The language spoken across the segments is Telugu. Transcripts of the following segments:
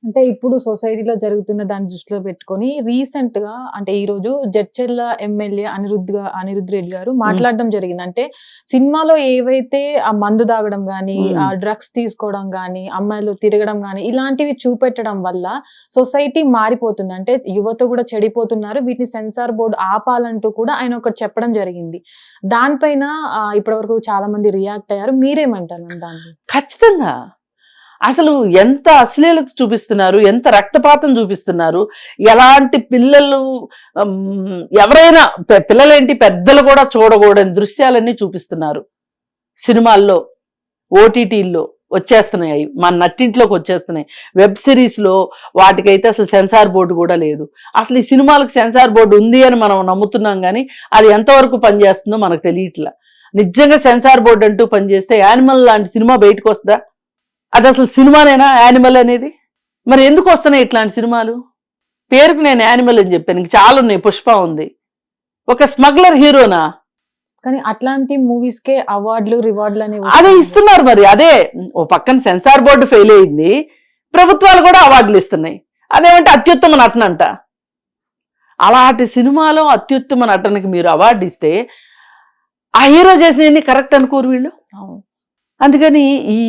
అంటే ఇప్పుడు సొసైటీలో జరుగుతున్న దాన్ని దృష్టిలో పెట్టుకొని రీసెంట్‌గా అంటే ఈరోజు జడ్చర్ల ఎమ్మెల్యే అనిరుద్ రెడ్డి గారు ఉమ్, మాట్లాడడం జరిగింది. అంటే సినిమాలో ఏవైతే ఆ మందు తాగడం గానీ, ఆ ఉమ్. డ్రగ్స్ తీసుకోవడం గానీ, అమ్మాయిలు తిరగడం గానీ, ఇలాంటివి చూపెట్టడం వల్ల సొసైటీ మారిపోతుంది. అంటే యువత కూడా చెడిపోతున్నారు. వీటిని సెన్సార్ బోర్డ్ ఆపాలంటూ కూడా ఆయన ఒకటి చెప్పడం జరిగింది. దానిపైన ఇప్పటివరకు చాలా మంది రియాక్ట్ అయ్యారు. మీరేమంటారు మ్యామ్ దాన్ని? ఖచ్చితంగా అసలు ఎంత అశ్లీలత చూపిస్తున్నారు, ఎంత రక్తపాతం చూపిస్తున్నారు, ఎలాంటి పిల్లలు ఎవరైనా పిల్లలేంటి పెద్దలు కూడా చూడకూడని దృశ్యాలన్నీ చూపిస్తున్నారు సినిమాల్లో, ఓటీటీల్లో వచ్చేస్తున్నాయి, మన నట్టింట్లోకి వచ్చేస్తున్నాయి. వెబ్ సిరీస్లో వాటికైతే అసలు సెన్సార్ బోర్డు కూడా లేదు. అసలు ఈ సినిమాలకు సెన్సార్ బోర్డు ఉంది అని మనం నమ్ముతున్నాం, కానీ అది ఎంతవరకు పనిచేస్తుందో మనకు తెలియట్లా. నిజంగా సెన్సార్ బోర్డు అంటూ పనిచేస్తే యానిమల్ లాంటి సినిమా బయటకు వస్తుందా? అది అసలు సినిమానేనా యానిమల్ అనేది? మరి ఎందుకు వస్తున్నాయి ఇట్లాంటి సినిమాలు? పేరుకు నేను యానిమల్ అని చెప్పాను, ఇంక చాలా ఉన్నాయి. పుష్ప ఉంది, ఒక స్మగ్లర్ హీరోనా? కానీ అట్లాంటి మూవీస్ కే అవార్డులు రివార్డులు అనేవి అదే వస్తున్నాయి. ఇస్తున్నారు. మరి అదే ఓ పక్కన సెన్సార్ బోర్డు ఫెయిల్ అయింది, ప్రభుత్వాలు కూడా అవార్డులు ఇస్తున్నాయి. అదేమంటే అత్యుత్తమ నటన అంట. అలాంటి సినిమాలో అత్యుత్తమ నటనకి మీరు అవార్డు ఇస్తే ఆ హీరో చేసినవన్నీ కరెక్ట్ అనుకోరు వీళ్ళు. అవును. అందుకని ఈ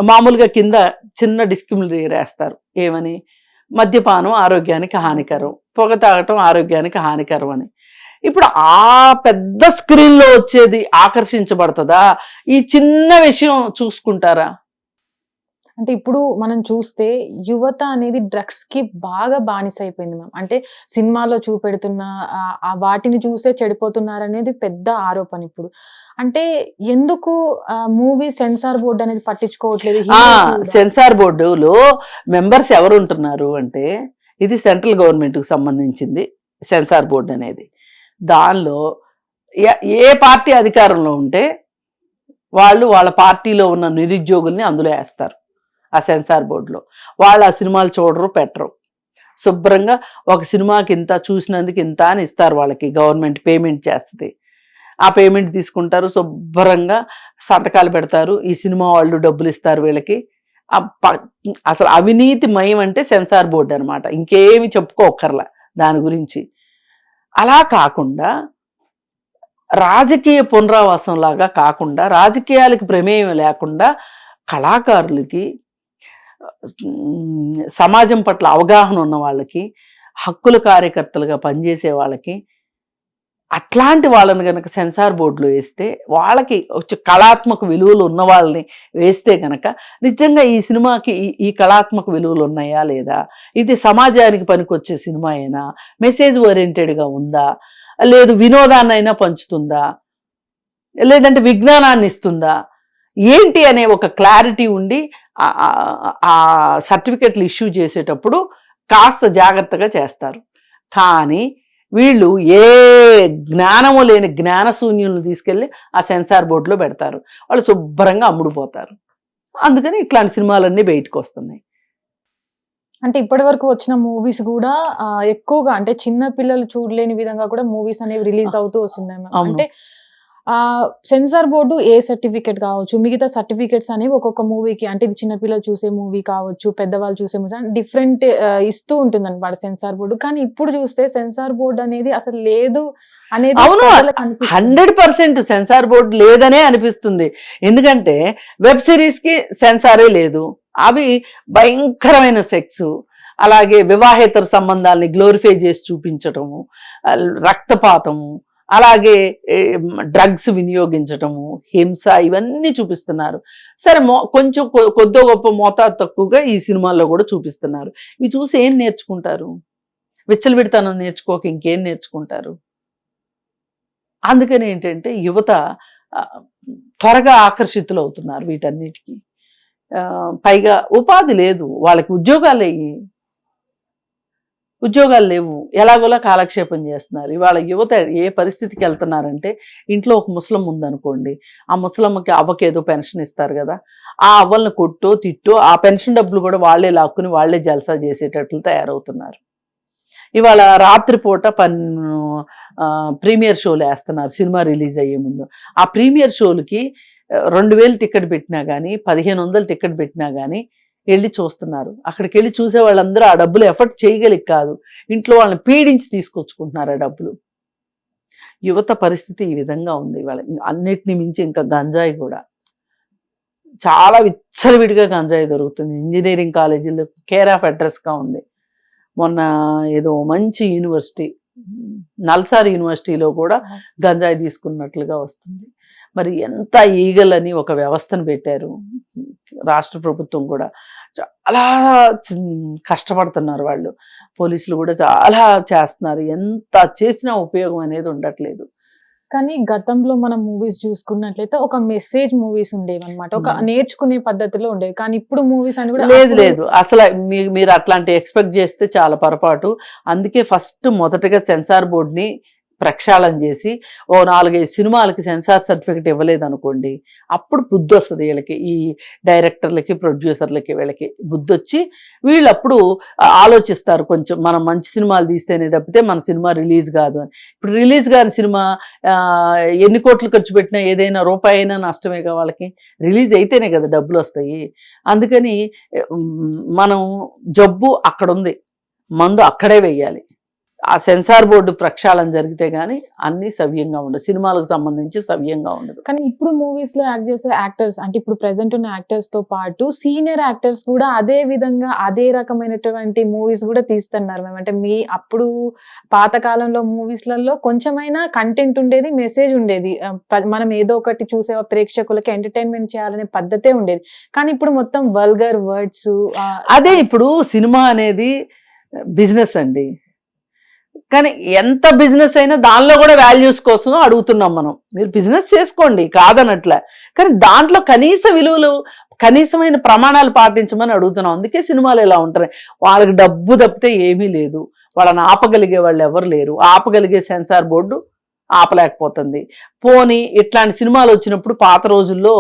మామూలుగా కింద చిన్న డిస్క్రిమినరీ వేస్తారు. ఏమని? మద్యపానం ఆరోగ్యానికి హానికరం, పొగ తాగటం ఆరోగ్యానికి హానికరం అని. ఇప్పుడు ఆ పెద్ద స్క్రీన్లో వచ్చేది ఆకర్షించబడుతుందా? ఈ చిన్న విషయం చూసుకుంటారా? అంటే ఇప్పుడు మనం చూస్తే యువత అనేది డ్రగ్స్ కి బాగా బానిస అయిపోయింది మ్యామ్. అంటే సినిమాలో చూపెడుతున్న వాటిని చూసే చెడిపోతున్నారనేది పెద్ద ఆరోపణ ఇప్పుడు. అంటే ఎందుకు మూవీ సెన్సార్ బోర్డు అనేది పట్టించుకోవట్లేదు? సెన్సార్ బోర్డులో మెంబర్స్ ఎవరు ఉంటున్నారు అంటే, ఇది సెంట్రల్ గవర్నమెంట్కి సంబంధించింది సెన్సార్ బోర్డు అనేది. దానిలో ఏ పార్టీ అధికారంలో ఉంటే వాళ్ళు వాళ్ళ పార్టీలో ఉన్న నిరుద్యోగుల్ని అందులో వేస్తారు ఆ సెన్సార్ బోర్డులో. వాళ్ళు ఆ సినిమాలు చూడరు, పెట్టరు. శుభ్రంగా ఒక సినిమాకి ఇంత, చూసినందుకు ఇంత అని ఇస్తారు వాళ్ళకి. గవర్నమెంట్ పేమెంట్ చేస్తుంది, ఆ పేమెంట్ తీసుకుంటారు, శుభ్రంగా సంతకాలు పెడతారు. ఈ సినిమా వాళ్ళు డబ్బులు ఇస్తారు వీళ్ళకి. అసలు అవినీతిమయం అంటే సెన్సార్ బోర్డు అనమాట, ఇంకేమి చెప్పుకోకర్లా దాని గురించి. అలా కాకుండా రాజకీయ పునరావాసం లాగా కాకుండా, రాజకీయాలకి ప్రమేయం లేకుండా కళాకారులకి, సమాజం పట్ల అవగాహన ఉన్న వాళ్ళకి, హక్కుల కార్యకర్తలుగా పనిచేసే వాళ్ళకి, అట్లాంటి వాళ్ళని కనుక సెన్సార్ బోర్డులో వేస్తే, వాళ్ళకి కళాత్మక విలువలు ఉన్న వాళ్ళని వేస్తే కనుక నిజంగా ఈ సినిమాకి ఈ కళాత్మక విలువలు ఉన్నాయా లేదా, ఇది సమాజానికి పనికొచ్చే సినిమాయేనా, మెసేజ్ ఓరియంటెడ్గా ఉందా, లేదు వినోదాన్నైనా పంచుతుందా, లేదంటే విజ్ఞానాన్ని ఇస్తుందా, ఏంటి అనే ఒక క్లారిటీ ఉండి ఆ సర్టిఫికెట్లు ఇష్యూ చేసేటప్పుడు కాస్త జాగ్రత్తగా చేస్తారు. కానీ వీళ్ళు ఏ జ్ఞానము లేని జ్ఞానశూన్యులను తీసుకెళ్ళి ఆ సెన్సార్ బోర్డులో పెడతారు. వాళ్ళు శుభ్రంగా అమ్ముడుపోతారు. అందుకని ఇట్లాంటి సినిమాలన్నీ బయటకు వస్తున్నాయి. అంటే ఇప్పటి వరకు వచ్చిన మూవీస్ కూడా ఎక్కువగా అంటే చిన్న పిల్లలు చూడలేని విధంగా కూడా మూవీస్ అనేవి రిలీజ్ అవుతూ వస్తున్నాయి మ్యామ్. అంటే సెన్సార్ బోర్డు ఏ సర్టిఫికేట్ కావచ్చు, మిగతా సర్టిఫికేట్స్ అనేవి ఒక్కొక్క మూవీకి, అంటే ఇది చిన్నపిల్లలు చూసే మూవీ కావచ్చు, పెద్దవాళ్ళు చూసే మూవీ డిఫరెంట్ ఇస్తూ ఉంటుంది అనమాట సెన్సార్ బోర్డు. కానీ ఇప్పుడు చూస్తే సెన్సార్ బోర్డు అనేది అసలు లేదు అనేది 100% సెన్సార్ బోర్డు లేదనే అనిపిస్తుంది. ఎందుకంటే వెబ్ సిరీస్ కి సెన్సారే లేదు. అవి భయంకరమైన సెక్స్, అలాగే వివాహేతర సంబంధాలని గ్లోరిఫై చేసి చూపించటము, రక్తపాతము, అలాగే డ్రగ్స్ వినియోగించటము, హింస, ఇవన్నీ చూపిస్తున్నారు. సరే, కొంచెం కొద్ది గొప్ప మోతాదు తక్కువగా ఈ సినిమాల్లో కూడా చూపిస్తున్నారు. ఇవి చూసి ఏం నేర్చుకుంటారు? విచ్చలవిడితనం నేర్చుకోక ఇంకేం నేర్చుకుంటారు? అందుకని ఏంటంటే యువత త్వరగా ఆకర్షితులు అవుతున్నారు వీటన్నిటికీ. పైగా ఉపాధి లేదు వాళ్ళకి, ఉద్యోగాలు లేవు, ఎలాగోలా కాలక్షేపం చేస్తున్నారు. ఇవాళ యువత ఏ పరిస్థితికి వెళ్తున్నారంటే, ఇంట్లో ఒక ముసలం ఉందనుకోండి, ఆ ముసలమ్మకి అవ్వకేదో పెన్షన్ ఇస్తారు కదా, ఆ అవ్వలను కొట్టో తిట్టో ఆ పెన్షన్ డబ్బులు కూడా వాళ్లే లాక్కుని వాళ్లే జల్సా చేసేటట్లు తయారవుతున్నారు. ఇవాళ రాత్రిపూట ప్రీమియర్ షోలు వేస్తున్నారు సినిమా రిలీజ్ అయ్యే ముందు. ఆ ప్రీమియర్ షోలకి 2000 టికెట్ పెట్టినా కానీ, 1500 టికెట్ పెట్టినా కానీ వెళ్ళి చూస్తున్నారు. అక్కడికి వెళ్ళి చూసే వాళ్ళందరూ ఆ డబ్బులు ఎఫర్ట్ చేయగలిగి కాదు, ఇంట్లో వాళ్ళని పీడించి తీసుకొచ్చుకుంటున్నారు ఆ డబ్బులు. యువత పరిస్థితి ఈ విధంగా ఉంది ఇవాళ. అన్నిటిని మించి ఇంకా గంజాయి కూడా చాలా విచ్చలవిడిగా గంజాయి దొరుకుతుంది. ఇంజనీరింగ్ కాలేజీలో కేర్ ఆఫ్ అడ్రస్గా ఉంది. మొన్న ఏదో మంచి యూనివర్సిటీ, నల్సార్ యూనివర్సిటీలో కూడా గంజాయి తీసుకున్నట్లుగా వస్తుంది. మరి ఎంత ఈగలని ఒక వ్యవస్థను పెట్టారు రాష్ట్ర ప్రభుత్వం కూడా. చాలా కష్టపడుతున్నారు వాళ్ళు, పోలీసులు కూడా చాలా చేస్తున్నారు. ఎంత చేసినా ఉపయోగం అనేది ఉండట్లేదు. కానీ గతంలో మనం మూవీస్ చూసుకున్నట్లయితే ఒక మెసేజ్ మూవీస్ ఉండేవి అనమాట, ఒక నేర్చుకునే పద్ధతిలో ఉండేవి. కానీ ఇప్పుడు మూవీస్ అని కూడా లేదు అసలు మీరు అట్లాంటి ఎక్స్పెక్ట్ చేస్తే చాలా పొరపాటు. అందుకే ఫస్ట్ మొదటగా సెన్సార్ బోర్డుని ప్రక్షాళన చేసి ఓ 4-5 సినిమాలకి సెన్సార్ సర్టిఫికెట్ ఇవ్వలేదు అనుకోండి, అప్పుడు బుద్ధి వస్తుంది వీళ్ళకి, ఈ డైరెక్టర్లకి ప్రొడ్యూసర్లకి వీళ్ళకి బుద్ధి వచ్చి వీళ్ళు అప్పుడు ఆలోచిస్తారు కొంచెం, మనం మంచి సినిమాలు తీస్తేనే తప్పితే మన సినిమా రిలీజ్ కాదు అని. ఇప్పుడు రిలీజ్ కాని సినిమా ఎన్ని కోట్లు ఖర్చు పెట్టినా ఏదైనా రూపాయి అయినా నష్టమేగా వాళ్ళకి, రిలీజ్ అయితేనే కదా డబ్బులు వస్తాయి. అందుకని మనం జబ్బు అక్కడ ఉంది, మందు అక్కడే వెయ్యాలి. ఆ సెన్సార్ బోర్డు ప్రక్షాళన జరిగితే గానీ అన్ని సవ్యంగా ఉండదు, సినిమాలకు సంబంధించి సవ్యంగా ఉండదు. కానీ ఇప్పుడు మూవీస్ లో యాక్ట్ చేసే యాక్టర్స్, అంటే ఇప్పుడు ప్రెసెంట్ ఉన్న యాక్టర్స్ తో పాటు సీనియర్ యాక్టర్స్ కూడా అదే విధంగా అదే రకమైనటువంటి మూవీస్ కూడా తీస్తున్నారు మేము. అంటే మీ అప్పుడు పాతకాలంలో మూవీస్లలో కొంచెమైనా కంటెంట్ ఉండేది, మెసేజ్ ఉండేది, మనం ఏదో ఒకటి చూసే ప్రేక్షకులకి ఎంటర్టైన్మెంట్ చేయాలనే పద్ధతే ఉండేది. కానీ ఇప్పుడు మొత్తం వల్గర్ వర్డ్స్. అదే ఇప్పుడు సినిమా అనేది బిజినెస్ అండి, కానీ ఎంత బిజినెస్ అయినా దానిలో కూడా వాల్యూస్ కోసం అడుగుతున్నాం మనం. మీరు బిజినెస్ చేసుకోండి కాదనట్లే, కానీ దాంట్లో కనీస విలువలు, కనీసమైన ప్రమాణాలు పాటించమని అడుగుతున్నాం. అందుకే సినిమాలు ఎలా ఉంటాయి, వాళ్ళకి డబ్బు తప్పితే ఏమీ లేదు, వాళ్ళని ఆపగలిగే వాళ్ళు ఎవరు లేరు. ఆపగలిగే సెన్సార్ బోర్డు ఆపలేకపోతుంది. పోనీ ఇట్లాంటి సినిమాలు వచ్చినప్పుడు పాత రోజుల్లో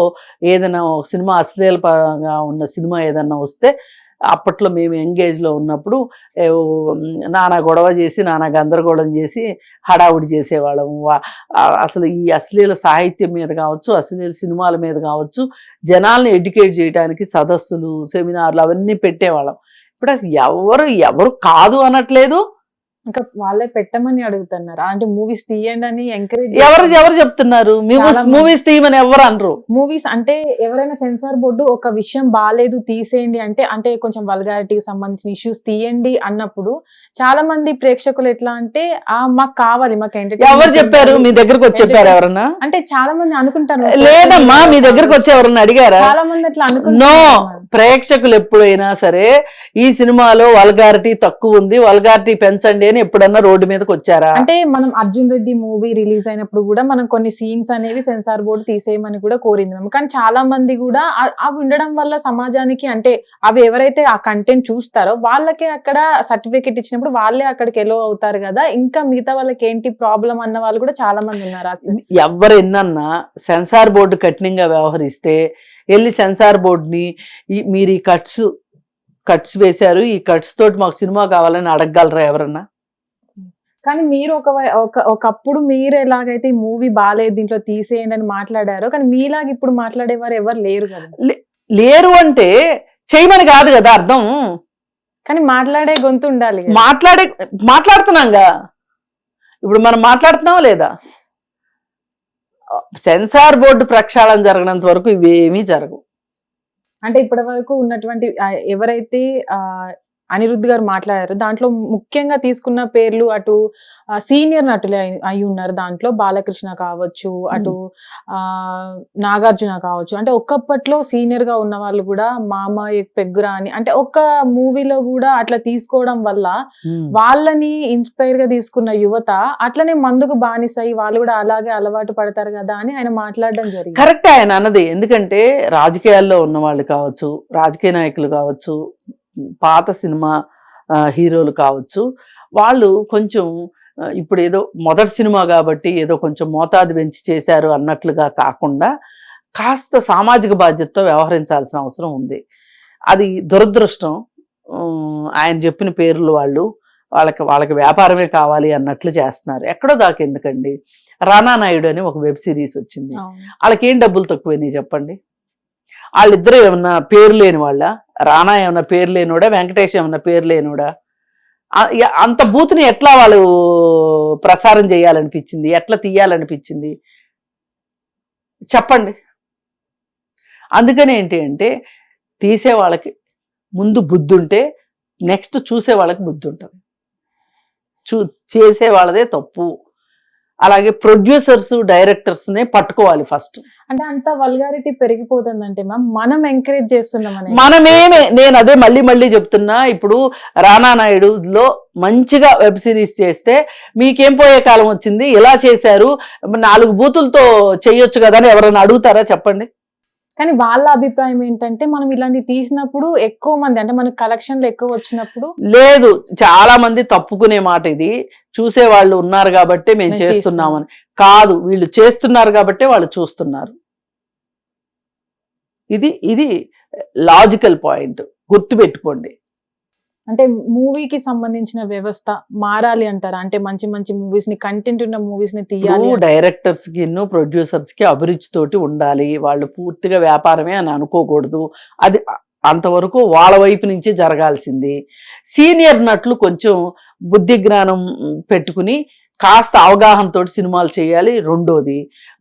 ఏదైనా సినిమా అశ్లీలంగా ఉన్న సినిమా ఏదన్నా వస్తే, అప్పట్లో మేము ఎంగేజ్లో ఉన్నప్పుడు నానా గొడవ చేసి నానా గందరగోళం చేసి హడావుడి చేసేవాళ్ళము. అసలు ఈ అశ్లీల సాహిత్యం మీద కావచ్చు, అశ్లీల సినిమాల మీద కావచ్చు, జనాల్ని ఎడ్యుకేట్ చేయడానికి సదస్సులు, సెమినార్లు అవన్నీ పెట్టేవాళ్ళం. ఇప్పుడు అసలు ఎవరు కాదు అనట్లేదు, ఇంకా వాళ్ళే పెట్టమని అడుగుతున్నారు. అంటే మూవీస్ తీయండి అని ఎంకరేజ్ ఎవరు చెప్తున్నారు, మూవీస్ తీయమని ఎవరు అనరు. మూవీస్ అంటే ఎవరైనా సెన్సార్ బోర్డు ఒక విషయం బాగాలేదు తీసేయండి అంటే కొంచెం వల్గారిటీకి సంబంధించిన ఇష్యూస్ తీయండి అన్నప్పుడు చాలా మంది ప్రేక్షకులు ఎట్లా అంటే మాకు కావాలి, మాకు ఎంటర్టైన్మెంట్. ఎవరు చెప్పారు మీ దగ్గరకు వచ్చి చెప్పారు ఎవరన్నా? అంటే చాలా మంది అనుకుంటారు. లేదమ్మా, మీ దగ్గరకు వచ్చి ఎవరన్నా అడిగారా? చాలా మంది అట్లా అనుకుంటున్నారు. ప్రేక్షకులు ఎప్పుడైనా సరే ఈ సినిమాలో వల్గారిటీ తక్కువ ఉంది, వల్గారిటీ పెంచండి అని ఎప్పుడన్నా రోడ్డు మీదకి వచ్చారా? అంటే మనం అర్జున్ రెడ్డి మూవీ రిలీజ్ అయినప్పుడు కూడా మనం కొన్ని సీన్స్ అనేవి సెన్సార్ బోర్డు తీసేయమని కూడా కోరింది మేము. కానీ చాలా మంది కూడా అవి ఉండడం వల్ల సమాజానికి, అంటే అవి ఎవరైతే ఆ కంటెంట్ చూస్తారో వాళ్ళకే అక్కడ సర్టిఫికెట్ ఇచ్చినప్పుడు వాళ్ళే అక్కడికి ఎలో అవుతారు కదా, ఇంకా మిగతా వాళ్ళకి ఏంటి ప్రాబ్లం అన్న వాళ్ళు కూడా చాలా మంది ఉన్నారు. అసలు ఎవరు ఎన్నన్నా సెన్సార్ బోర్డు కఠినంగా వ్యవహరిస్తే వెళ్ళి సెన్సార్ బోర్డుని మీరు ఈ కట్స్ వేశారు, ఈ కట్స్ తోటి మాకు సినిమా కావాలని అడగగలరా ఎవరన్నా? కానీ మీరు ఒకప్పుడు మీరు ఎలాగైతే ఈ మూవీ బాగాలేదు దీంట్లో తీసేయండి అని మాట్లాడారో, కానీ మీలాగా ఇప్పుడు మాట్లాడేవారు ఎవరు లేరు కదా. లేరు అంటే చేయమని కాదు కదా అర్థం, కానీ మాట్లాడే గొంతు ఉండాలి. మాట్లాడుతున్నాంగా, ఇప్పుడు మనం మాట్లాడుతున్నావా లేదా? సెన్సార్ బోర్డు ప్రక్షాళన జరగనంత వరకు ఇవేమీ జరగవు. అంటే ఇప్పటి వరకు ఉన్నటువంటి ఎవరైతే అనిరుద్ధ్ గారు మాట్లాడారు దాంట్లో ముఖ్యంగా తీసుకున్న పేర్లు అటు సీనియర్ నటులే అయి ఉన్నారు. దాంట్లో బాలకృష్ణ కావచ్చు, అటు నాగార్జున కావచ్చు. అంటే ఒక్కప్పట్లో సీనియర్ గా ఉన్న వాళ్ళు కూడా మామ పెగ్గురా అని, అంటే ఒక్క మూవీలో కూడా అట్లా తీసుకోవడం వల్ల వాళ్ళని ఇన్స్పైర్ గా తీసుకున్న యువత అట్లనే మందుకు బానిసై వాళ్ళు కూడా అలాగే అలవాటు పడతారు కదా అని ఆయన మాట్లాడడం జరిగింది. కరెక్ట్ ఆయన అన్నది. ఎందుకంటే రాజకీయాల్లో ఉన్న వాళ్ళు కావచ్చు, రాజకీయ నాయకులు కావచ్చు, పాత సినిమా హీరోలు కావచ్చు, వాళ్ళు కొంచెం ఇప్పుడు ఏదో మొదటి సినిమా కాబట్టి ఏదో కొంచెం మోతాదు పెంచి చేశారు అన్నట్లుగా కాకుండా కాస్త సామాజిక బాధ్యతతో వ్యవహరించాల్సిన అవసరం ఉంది. అది దురదృష్టం. ఆయన చెప్పిన పేర్లు వాళ్ళకి వ్యాపారమే కావాలి అన్నట్లు చేస్తున్నారు. ఎక్కడో దాకా ఎందుకండి. రానా నాయుడు అని ఒక వెబ్ సిరీస్ వచ్చింది, వాళ్ళకి ఏం డబ్బులు తక్కువైనాయి చెప్పండి? వాళ్ళిద్దరూ ఏమన్నా పేరు లేని వాళ్ళ? రానా ఏమన్నా పేరు లేనోడా, వెంకటేష్ ఏమన్నా పేరు లేనోడా? అంత బూతుని ఎట్లా వాళ్ళు ప్రసారం చేయాలనిపించింది, ఎట్లా తీయాలనిపించింది చెప్పండి. అందుకని ఏంటి అంటే తీసే వాళ్ళకి ముందు బుద్ధి ఉంటే నెక్స్ట్ చూసే వాళ్ళకి బుద్ధి ఉంటుంది. చేసే వాళ్ళదే తప్పు. అలాగే ప్రొడ్యూసర్స్ డైరెక్టర్స్నే పట్టుకోవాలి ఫస్ట్. అంటే అంత వల్గారిటీ పెరిగిపోతుందంటే మ్యామ్ మనం ఎంకరేజ్ చేస్తున్నాం. నేను అదే మళ్ళీ చెప్తున్నా. ఇప్పుడు రానా నాయుడులో మంచిగా వెబ్ సిరీస్ చేస్తే మీకేం పోయే కాలం వచ్చింది, ఇలా చేశారు 4 బూతులతో చేయొచ్చు కదా అని ఎవరైనా అడుగుతారా చెప్పండి? కానీ వాళ్ళ అభిప్రాయం ఏంటంటే మనం ఇలాంటి తీసినప్పుడు ఎక్కువ మంది అంటే మనకి కలెక్షన్లు ఎక్కువ వచ్చినప్పుడు లేదు, చాలా మంది తప్పుకునే మాట ఇది. చూసే వాళ్ళు ఉన్నారు కాబట్టి మేము చేస్తున్నామని కాదు, వీళ్ళు చేస్తున్నారు కాబట్టి వాళ్ళు చూస్తున్నారు. ఇది లాజికల్ పాయింట్, గుర్తుపెట్టుకోండి. అంటే మూవీకి సంబంధించిన వ్యవస్థ మారాలి అంటారా? అంటే మంచి మంచి మూవీస్ ని, కంటెంట్ ఉన్న మూవీస్ ని తీయాలి. డైరెక్టర్స్ కి ప్రొడ్యూసర్స్ కి అభిరుచి తోటి ఉండాలి. వాళ్ళు పూర్తిగా వ్యాపారమే అని అనుకోకూడదు. అది అంతవరకు వాళ్ళ వైపు నుంచి జరగాల్సింది. సీనియర్ నటులు కొంచెం బుద్ధి జ్ఞానం పెట్టుకుని కాస్త అవగాహనతో సినిమాలు చేయాలి.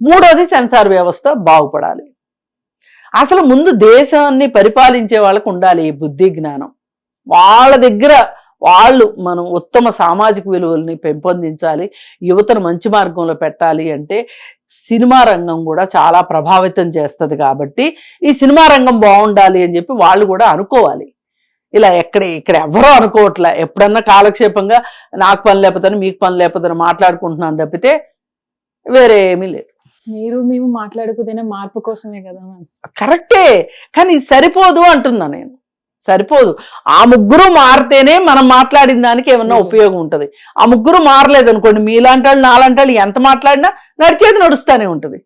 మూడోది సెన్సార్ వ్యవస్థ బాగుపడాలి. అసలు ముందు దేశాన్ని పరిపాలించే వాళ్ళకు ఉండాలి ఈ బుద్ధి జ్ఞానం. వాళ్ళ దగ్గర మనం ఉత్తమ సామాజిక విలువల్ని పెంపొందించాలి, యువతను మంచి మార్గంలో పెట్టాలి అంటే సినిమా రంగం కూడా చాలా ప్రభావితం చేస్తుంది. కాబట్టి ఈ సినిమా రంగం బాగుండాలి అని చెప్పి వాళ్ళు కూడా అనుకోవాలి. ఇలా ఇక్కడ ఎవరో అనుకోవట్లే. ఎప్పుడన్నా కాలక్షేపంగా నాకు పని లేకపోతే మీకు పని లేకపోతే మాట్లాడుకుంటున్నాను తప్పితే వేరే ఏమీ లేదు. మేము మాట్లాడుకునే మార్పు కోసమే కదా. కరెక్టే, కానీ సరిపోదు అంటున్నా నేను. సరిపోదు. ఆ ముగ్గురు మారితేనే మనం మాట్లాడిన దానికి ఏమన్నా ఉపయోగం ఉంటుంది. ఆ ముగ్గురు మారలేదు అనుకోండి, మీలాంటి వాళ్ళు నాలాంటి వాళ్ళు ఎంత మాట్లాడినా నడిచేది నడుస్తూనే ఉంటుంది.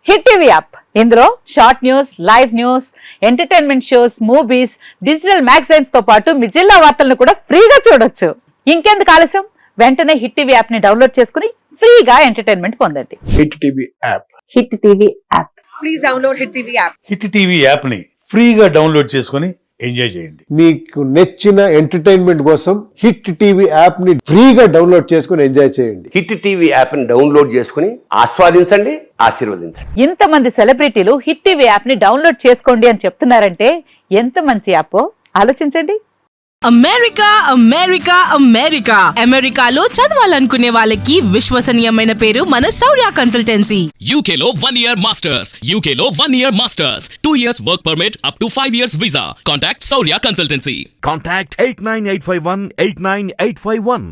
హిట్ టీవీ యాప్, ఇందులో short news, live news, entertainment shows, movies, digital magazines తో పాటు మీ జిల్లా వార్తలను కూడా ఫ్రీగా చూడొచ్చు. ఇంకెందుకు ఆలస్యం, వెంటనే హిట్ టీవీ యాప్ ని డౌన్లోడ్ చేసుకుని ఫ్రీగా ఎంటర్టైన్మెంట్ పొందండి. Hit TV app. Hit TV app. Please download hit TV app. Hit TV app ని ఫ్రీగా డౌన్లోడ్ చేసుకుని ఎంజాయ్ చేయండి. మీకు నచ్చిన ఎంటర్టైన్మెంట్ కోసం హిట్ టీవీ యాప్ ని ఫ్రీగా డౌన్లోడ్ చేసుకుని ఎంజాయ్ చేయండి. హిట్ టీవీ యాప్ ని డౌన్లోడ్ చేసుకుని ఆస్వాదించండి, ఆశీర్వదించండి. ఇంతమంది సెలబ్రిటీలు హిట్ టీవీ యాప్ ని డౌన్లోడ్ చేసుకోండి అని చెప్తున్నారంటే ఎంత మంచి యాప్ ఆలోచించండి. అమెరికా అమెరికాలో చదవాలనుకునే వాళ్ళకి విశ్వసనీయమైన పేరు మన శౌర్య కన్సల్టెన్సీ. UK లో 1 year masters, UK లో 1 year masters, 2 years work permit up to 5 years visa. Contact Saurya Consultancy. Contact 89851 89851.